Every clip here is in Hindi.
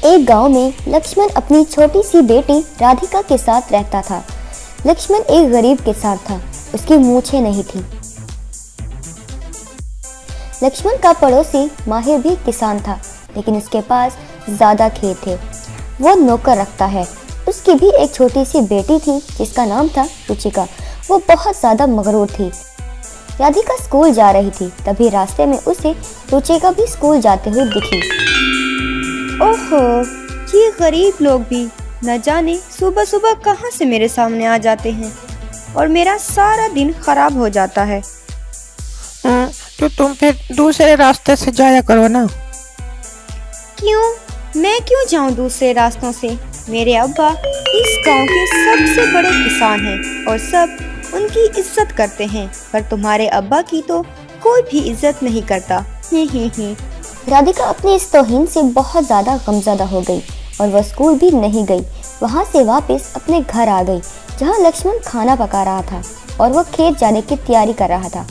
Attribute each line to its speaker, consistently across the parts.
Speaker 1: एक गांव में लक्ष्मण अपनी छोटी सी बेटी राधिका के साथ रहता था। लक्ष्मण एक गरीब किसान था, उसकी मूछें नहीं थी। लक्ष्मण का पड़ोसी माहिर भी किसान था, लेकिन उसके पास ज्यादा खेत थे। वो नौकर रखता है। उसकी भी एक छोटी सी बेटी थी जिसका नाम था रुचिका। वो बहुत ज्यादा मगरूर थी। राधिका स्कूल जा रही थी, तभी रास्ते में उसे रुचिका भी स्कूल जाते हुए दिखी।
Speaker 2: ओहो, ये गरीब लोग भी न जाने सुबह सुबह कहाँ से मेरे सामने आ जाते हैं और मेरा सारा दिन खराब हो जाता है।
Speaker 3: तो तुम फिर दूसरे रास्ते से जाया करो ना।
Speaker 2: क्यों? मैं क्यों जाऊं दूसरे रास्तों से? मेरे अब्बा इस गांव के सबसे बड़े किसान हैं और सब उनकी इज्जत करते हैं, पर तुम्हारे अब्बा की तो कोई भी इज्जत नहीं करता। ही।
Speaker 1: राधिका अपनी इस तौहीन से बहुत ज्यादा गमज़दा हो गई और वह स्कूल भी नहीं गई। वहां से वापस अपने घर आ गई, जहां लक्ष्मण खाना पका रहा था और वह खेत जाने की तैयारी कर रहा था।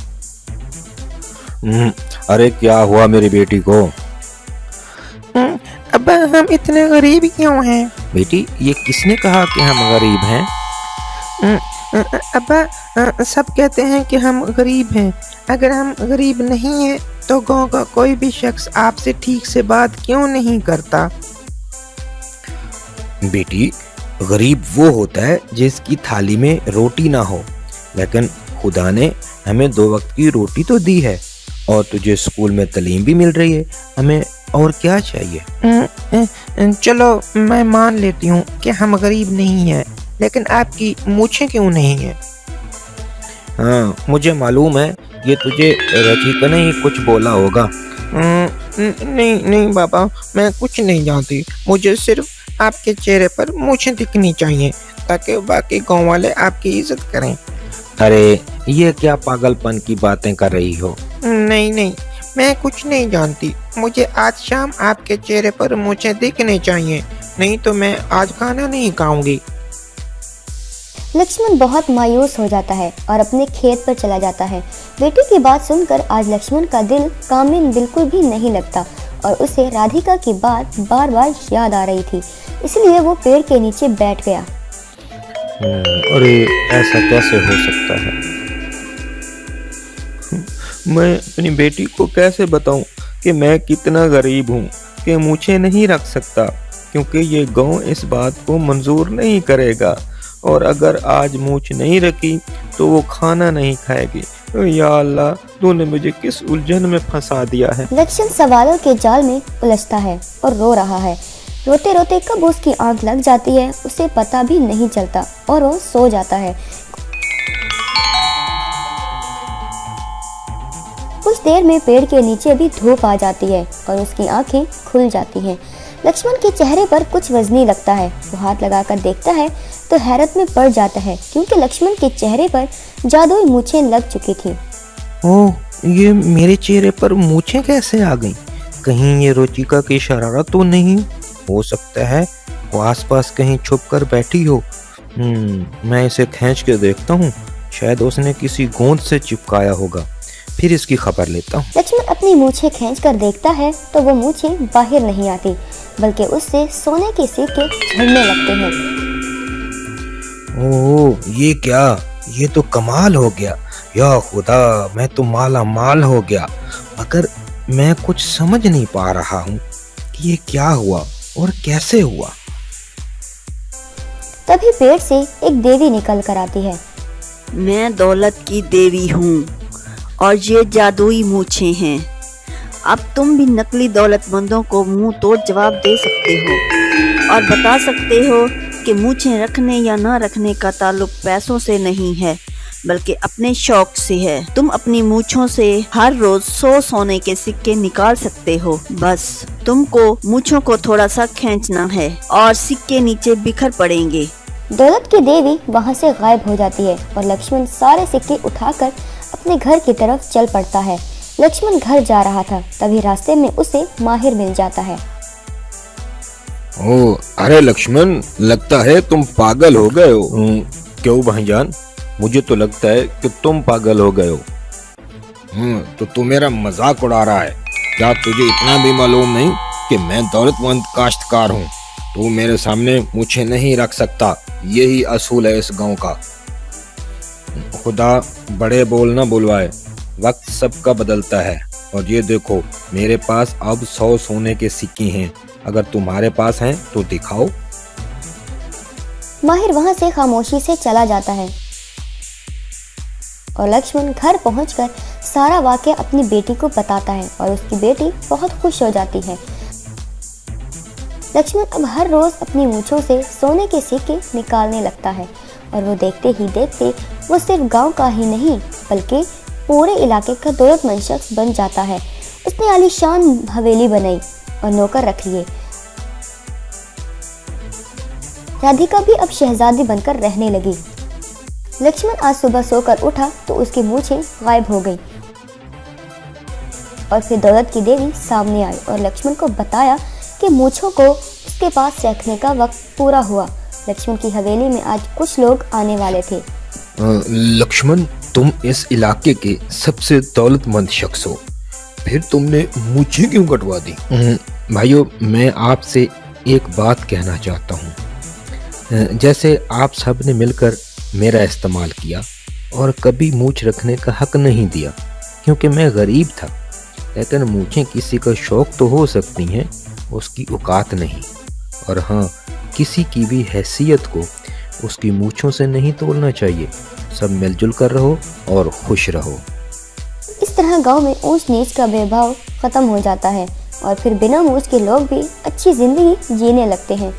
Speaker 4: अरे क्या हुआ मेरी बेटी को?
Speaker 3: अब्बा, हम इतने गरीब क्यों हैं?
Speaker 4: बेटी, ये किसने कहा कि हम गरीब हैं?
Speaker 3: अब्बा, सब कहते हैं कि हम गरीब हैं। अगर हम गरीब नहीं हैं तो गांव का कोई भी शख्स आपसे ठीक से बात क्यों नहीं करता?
Speaker 4: बेटी, गरीब वो होता है जिसकी थाली में रोटी ना हो, लेकिन खुदा ने हमें 2 वक्त की रोटी तो दी है और तुझे स्कूल में तालीम भी मिल रही है। हमें और क्या चाहिए?
Speaker 3: चलो मैं मान लेती हूँ कि हम गरीब नहीं हैं, लेकिन आपकी मूछें क्यों नहीं हैं?
Speaker 4: हाँ, मुझे मालूम है ये तुझे रचिका ने ही कुछ बोला होगा।
Speaker 3: नहीं बाबा, मैं कुछ नहीं जानती। मुझे सिर्फ आपके चेहरे पर मूछें दिखनी चाहिए ताकि बाकी गांव वाले आपकी इज्जत करें।
Speaker 4: अरे ये क्या पागलपन की बातें कर रही हो?
Speaker 3: नहीं, मैं कुछ नहीं जानती। मुझे आज शाम आपके चेहरे पर मूछें दिखनी चाहिए, नहीं तो मैं आज खाना नहीं खाऊंगी।
Speaker 1: लक्ष्मण बहुत मायूस हो जाता है और अपने खेत पर चला जाता है। बेटी की बात सुनकर आज लक्ष्मण का दिल काम में बिल्कुल भी नहीं लगता और उसे राधिका की बात बार बार याद आ रही थी, इसलिए वो पेड़ के नीचे बैठ गया।
Speaker 4: अरे ऐसा कैसे हो सकता है? मैं अपनी बेटी को कैसे बताऊं कि मैं कितना गरीब हूं कि मूछें नहीं रख सकता, क्योंकि ये गांव इस बात को मंजूर नहीं करेगा और अगर आज मूछ नहीं रखी तो वो खाना नहीं खाएगी। या अल्लाह, तूने मुझे किस उलझन में फंसा दिया है।
Speaker 1: लक्ष्मण सवालों के जाल में उलझता है और रो रहा है। रोते रोते कब उसकी आंख लग जाती है उसे पता भी नहीं चलता और वो सो जाता है। कुछ देर में पेड़ के नीचे भी धूप आ जाती है और उसकी आंखें खुल जाती हैं। लक्ष्मण के चेहरे पर कुछ वजनी लगता है। वो हाथ लगाकर देखता है तो हैरत में पड़ जाता है, क्योंकि लक्ष्मण के चेहरे पर जादुई मूछें लग चुकी थी।
Speaker 4: ओह, ये मेरे चेहरे पर मूछें कैसे आ गईं? कहीं ये रुचिका की शरारत तो नहीं? हो सकता है वो आसपास कहीं छुप कर बैठी हो। मैं इसे खींच के देखता हूँ, शायद उसने किसी गोंद से चिपकाया होगा। फिर इसकी खबर लेता हूँ।
Speaker 1: लक्ष्मण अपनी मूछें खींचकर देखता है तो वो मूछें बाहर नहीं आती, बल्कि उससे सोने के सिक्के झड़ने लगते हैं।
Speaker 4: ओह, ये क्या? ये तो कमाल हो गया। या खुदा, मैं तो माला माल हो गया, मगर मैं कुछ समझ नहीं पा रहा हूँ कि ये क्या हुआ और कैसे हुआ।
Speaker 1: तभी पेड़ से एक देवी निकल कर आती है।
Speaker 5: मैं दौलत की देवी हूँ और ये जादुई मूछें हैं। अब तुम भी नकली दौलतमंदों को मुंह तोड़ जवाब दे सकते हो और बता सकते हो कि मूछें रखने या ना रखने का ताल्लुक पैसों से नहीं है, बल्कि अपने शौक से है। तुम अपनी मूछों से हर रोज 100 सोने के सिक्के निकाल सकते हो। बस तुमको मूछों को थोड़ा सा खींचना है और सिक्के नीचे बिखर पड़ेंगे।
Speaker 1: दौलत की देवी वहां से गायब हो जाती है और लक्ष्मण सारे सिक्के उठाकर अपने घर की तरफ चल पड़ता है। लक्ष्मण घर जा रहा था, तभी रास्ते में उसे माहिर मिल जाता है।
Speaker 4: ओह, अरे लक्ष्मण, लगता है तुम पागल हो गए हो। क्यों भाईजान? मुझे तो लगता है कि तुम पागल हो गए हो। तो तू मेरा मजाक उड़ा रहा है। क्या तुझे इतना भी मालूम नहीं
Speaker 6: कि मैं दौलतमंद काश्तकार हूँ। तू मेरे सामने मूछें नहीं रख सकता। यही असूल है इस गांव का। खुदा बड़े बोल ना बुलवाए, वक्त सबका बदलता है। और ये देखो, मेरे पास अब 100 सोने के सिक्के हैं। अगर तुम्हारे पास हैं तो दिखाओ।
Speaker 1: माहिर वहां से खामोशी से चला जाता है और लक्ष्मण घर पहुंचकर सारा वाकया अपनी बेटी को बताता है और उसकी बेटी बहुत खुश हो जाती है। लक्ष्मण अब हर रोज अपनी मूंछों से सोने के सिक्के निकालने लगता है और वो देखते ही देखते वो सिर्फ गांव का ही नहीं बल्कि पूरे इलाके का दौलतमंद शख्स बन जाता है। उसने आलीशान हवेली बनाई और नौकर रख लिए। राधिका भी अब शहजादी बनकर रहने लगी। लक्ष्मण आज सुबह सोकर उठा तो उसकी मूछें गायब हो गई और फिर दौलत की देवी सामने आई और लक्ष्मण को बताया कि मूछों को उसके पास रखने का वक्त पूरा हुआ। लक्ष्मण की हवेली में आज कुछ लोग आने वाले थे।
Speaker 6: लक्ष्मण, तुम इस इलाके के सबसे दौलतमंद शख्स हो, फिर तुमने मूछें क्यों कटवा दी? भाइयों, मैं आपसे एक बात कहना चाहता हूँ। जैसे आप सब ने मिलकर मेरा इस्तेमाल किया और कभी मूछ रखने का हक नहीं दिया क्योंकि मैं गरीब था, लेकिन मूछें किसी का शौक तो हो सकती हैं, उसकी औकात नहीं। और हाँ, किसी की भी हैसियत को उसकी मूछों से नहीं तोड़ना चाहिए। सब मिलजुल कर रहो और खुश रहो।
Speaker 1: इस तरह गांव में ऊंच नीच का भेदभाव खत्म हो जाता है और फिर बिना मूछ के लोग भी अच्छी जिंदगी जीने लगते हैं।